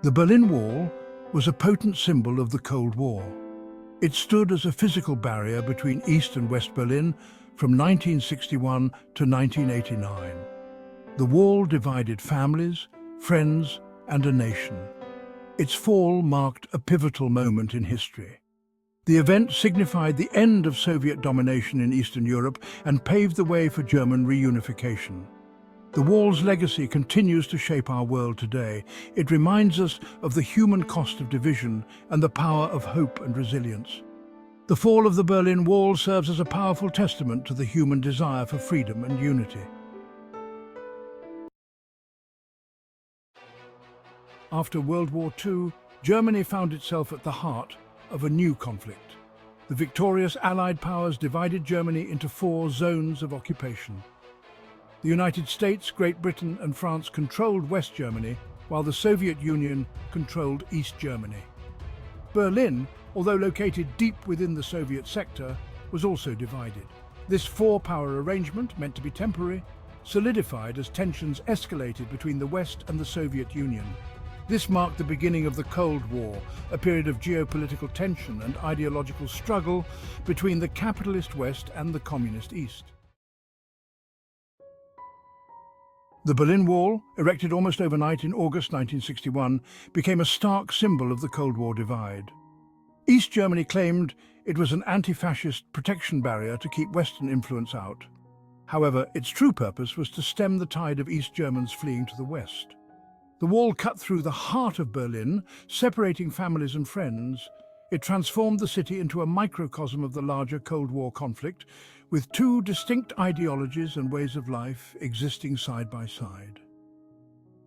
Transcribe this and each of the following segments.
The Berlin Wall was a potent symbol of the Cold War. It stood as a physical barrier between East and West Berlin from 1961 to 1989. The wall divided families, friends, and a nation. Its fall marked a pivotal moment in history. The event signified the end of Soviet domination in Eastern Europe and paved the way for German reunification. The wall's legacy continues to shape our world today. It reminds us of the human cost of division and the power of hope and resilience. The fall of the Berlin Wall serves as a powerful testament to the human desire for freedom and unity. After World War II, Germany found itself at the heart of a new conflict. The victorious Allied powers divided Germany into 4 zones of occupation. The United States, Great Britain and France controlled West Germany, while the Soviet Union controlled East Germany. Berlin, although located deep within the Soviet sector, was also divided. This 4-power arrangement, meant to be temporary, solidified as tensions escalated between the West and the Soviet Union. This marked the beginning of the Cold War, a period of geopolitical tension and ideological struggle between the capitalist West and the communist East. The Berlin Wall, erected almost overnight in August 1961, became a stark symbol of the Cold War divide. East Germany claimed it was an anti-fascist protection barrier to keep Western influence out. However, its true purpose was to stem the tide of East Germans fleeing to the West. The wall cut through the heart of Berlin, separating families and friends. It transformed the city into a microcosm of the larger Cold War conflict, with 2 distinct ideologies and ways of life existing side by side.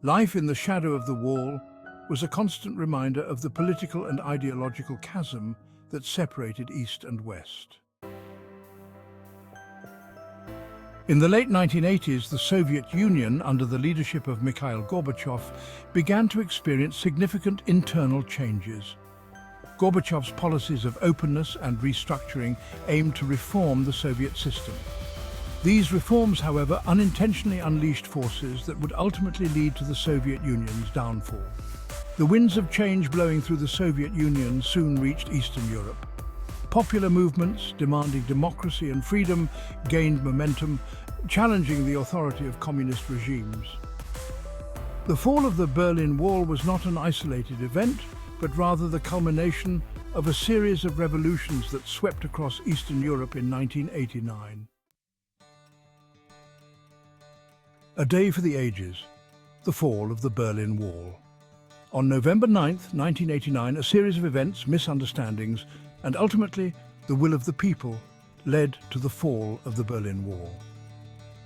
Life in the shadow of the wall was a constant reminder of the political and ideological chasm that separated East and West. In the late 1980s, the Soviet Union, under the leadership of Mikhail Gorbachev, began to experience significant internal changes. Gorbachev's policies of openness and restructuring aimed to reform the Soviet system. These reforms, however, unintentionally unleashed forces that would ultimately lead to the Soviet Union's downfall. The winds of change blowing through the Soviet Union soon reached Eastern Europe. Popular movements demanding democracy and freedom gained momentum, challenging the authority of communist regimes. The fall of the Berlin Wall was not an isolated event, but rather the culmination of a series of revolutions that swept across Eastern Europe in 1989. A day for the ages, the fall of the Berlin Wall. On November 9, 1989, a series of events, misunderstandings, and ultimately the will of the people led to the fall of the Berlin Wall.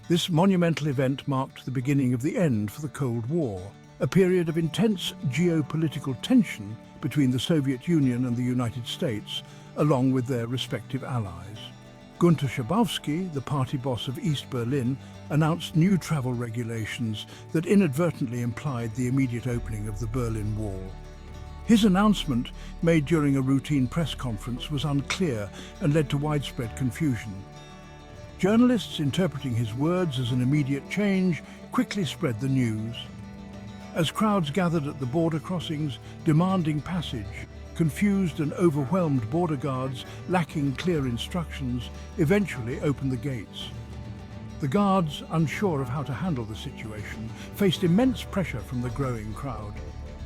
This monumental event marked the beginning of the end for the Cold War, a period of intense geopolitical tension between the Soviet Union and the United States, along with their respective allies. Günter Schabowski, the party boss of East Berlin, announced new travel regulations that inadvertently implied the immediate opening of the Berlin Wall. His announcement, made during a routine press conference, was unclear and led to widespread confusion. Journalists interpreting his words as an immediate change quickly spread the news. As crowds gathered at the border crossings, demanding passage, confused and overwhelmed border guards, lacking clear instructions, eventually opened the gates. The guards, unsure of how to handle the situation, faced immense pressure from the growing crowd.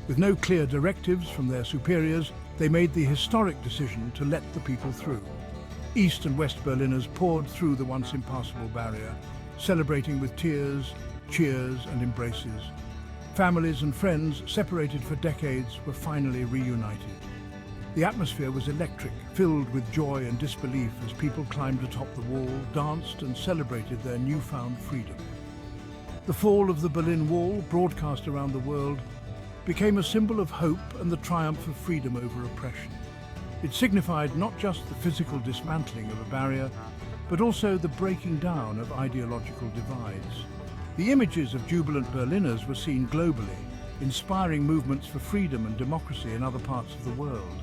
With no clear directives from their superiors, they made the historic decision to let the people through. East and West Berliners poured through the once impassable barrier, celebrating with tears, cheers and embraces. Families and friends, separated for decades, were finally reunited. The atmosphere was electric, filled with joy and disbelief as people climbed atop the wall, danced and celebrated their newfound freedom. The fall of the Berlin Wall, broadcast around the world, became a symbol of hope and the triumph of freedom over oppression. It signified not just the physical dismantling of a barrier, but also the breaking down of ideological divides. The images of jubilant Berliners were seen globally, inspiring movements for freedom and democracy in other parts of the world.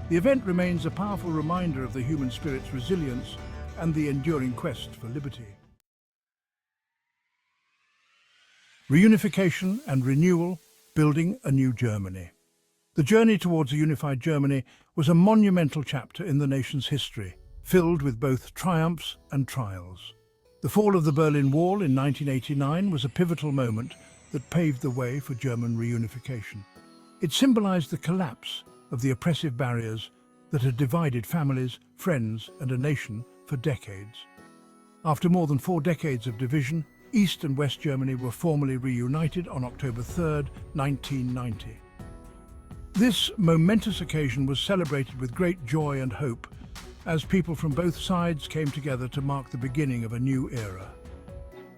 The event remains a powerful reminder of the human spirit's resilience and the enduring quest for liberty. Reunification and renewal building a new Germany. The journey towards a unified Germany was a monumental chapter in the nation's history, filled with both triumphs and trials. The fall of the Berlin Wall in 1989 was a pivotal moment that paved the way for German reunification. It symbolized the collapse of the oppressive barriers that had divided families, friends, and a nation for decades. After more than 4 decades of division, East and West Germany were formally reunited on October 3, 1990. This momentous occasion was celebrated with great joy and hope as people from both sides came together to mark the beginning of a new era.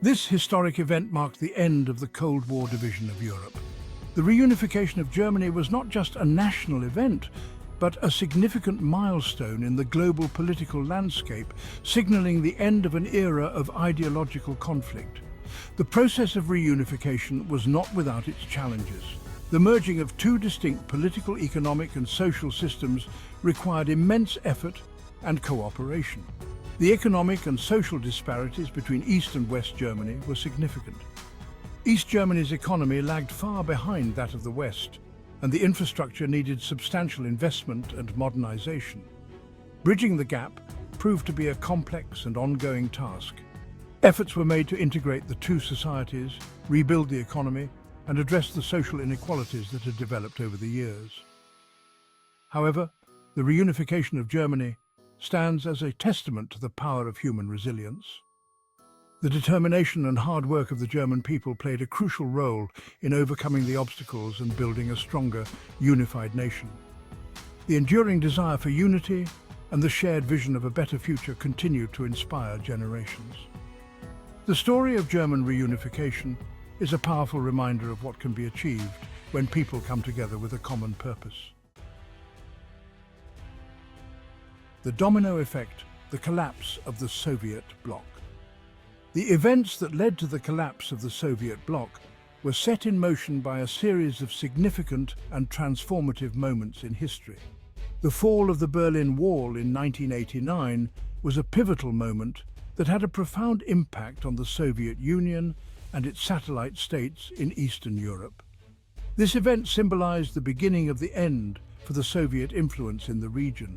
This historic event marked the end of the Cold War division of Europe. The reunification of Germany was not just a national event, but a significant milestone in the global political landscape, signaling the end of an era of ideological conflict. The process of reunification was not without its challenges. The merging of 2 distinct political, economic, and social systems required immense effort and cooperation. The economic and social disparities between East and West Germany were significant. East Germany's economy lagged far behind that of the West, and the infrastructure needed substantial investment and modernization. Bridging the gap proved to be a complex and ongoing task. Efforts were made to integrate the 2 societies, rebuild the economy, and address the social inequalities that had developed over the years. However, the reunification of Germany stands as a testament to the power of human resilience. The determination and hard work of the German people played a crucial role in overcoming the obstacles and building a stronger, unified nation. The enduring desire for unity and the shared vision of a better future continued to inspire generations. The story of German reunification is a powerful reminder of what can be achieved when people come together with a common purpose. The domino effect, the collapse of the Soviet bloc. The events that led to the collapse of the Soviet bloc were set in motion by a series of significant and transformative moments in history. The fall of the Berlin Wall in 1989 was a pivotal moment that had a profound impact on the Soviet Union and its satellite states in Eastern Europe. This event symbolized the beginning of the end for the Soviet influence in the region.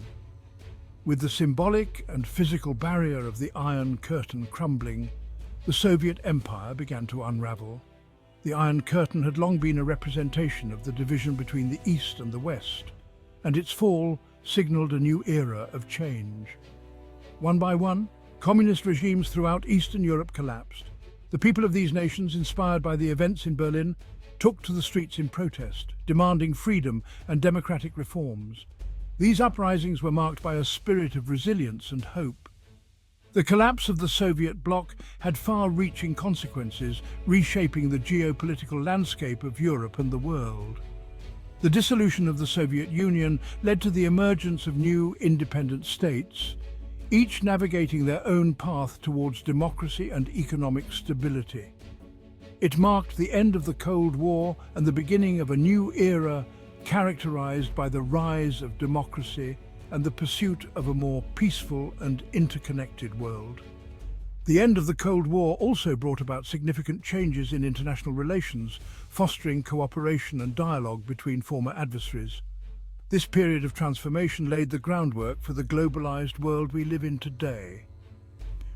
With the symbolic and physical barrier of the Iron Curtain crumbling, the Soviet Empire began to unravel. The Iron Curtain had long been a representation of the division between the East and the West, and its fall signaled a new era of change. One by one, communist regimes throughout Eastern Europe collapsed. The people of these nations, inspired by the events in Berlin, took to the streets in protest, demanding freedom and democratic reforms. These uprisings were marked by a spirit of resilience and hope. The collapse of the Soviet bloc had far-reaching consequences, reshaping the geopolitical landscape of Europe and the world. The dissolution of the Soviet Union led to the emergence of new independent states, each navigating their own path towards democracy and economic stability. It marked the end of the Cold War and the beginning of a new era characterized by the rise of democracy and the pursuit of a more peaceful and interconnected world. The end of the Cold War also brought about significant changes in international relations, fostering cooperation and dialogue between former adversaries. This period of transformation laid the groundwork for the globalized world we live in today,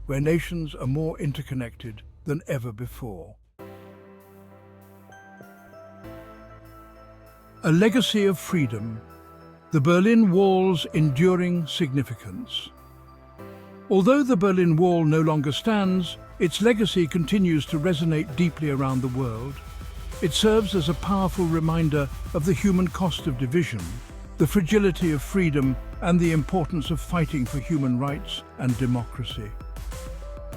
where nations are more interconnected than ever before. A legacy of freedom, the Berlin Wall's enduring significance. Although the Berlin Wall no longer stands, its legacy continues to resonate deeply around the world. It serves as a powerful reminder of the human cost of division, the fragility of freedom, and the importance of fighting for human rights and democracy.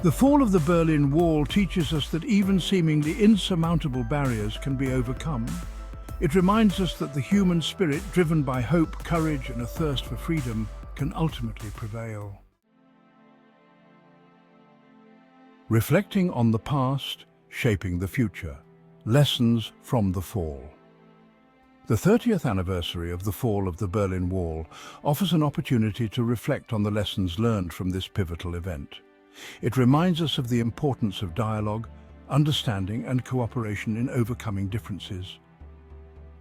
The fall of the Berlin Wall teaches us that even seemingly insurmountable barriers can be overcome. It reminds us that the human spirit, driven by hope, courage, and a thirst for freedom, can ultimately prevail. Reflecting on the past, shaping the future. Lessons from the fall. The 30th anniversary of the fall of the Berlin Wall offers an opportunity to reflect on the lessons learned from this pivotal event. It reminds us of the importance of dialogue, understanding, and cooperation in overcoming differences.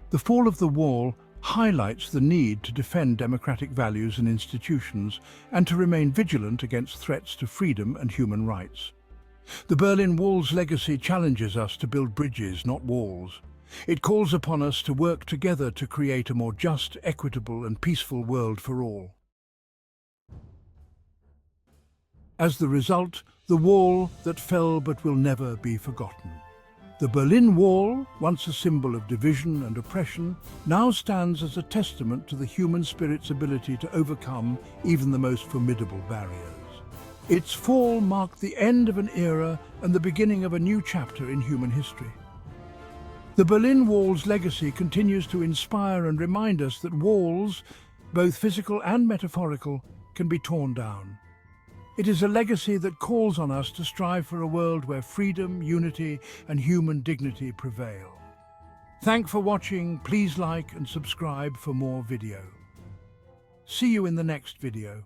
The fall of the wall highlights the need to defend democratic values and institutions and to remain vigilant against threats to freedom and human rights. The Berlin Wall's legacy challenges us to build bridges, not walls. It calls upon us to work together to create a more just, equitable and peaceful world for all. As the result, the wall that fell but will never be forgotten. The Berlin Wall, once a symbol of division and oppression, now stands as a testament to the human spirit's ability to overcome even the most formidable barriers. Its fall marked the end of an era and the beginning of a new chapter in human history. The Berlin Wall's legacy continues to inspire and remind us that walls, both physical and metaphorical, can be torn down. It is a legacy that calls on us to strive for a world where freedom, unity, and human dignity prevail. Thanks for watching. Please like and subscribe for more video. See you in the next video.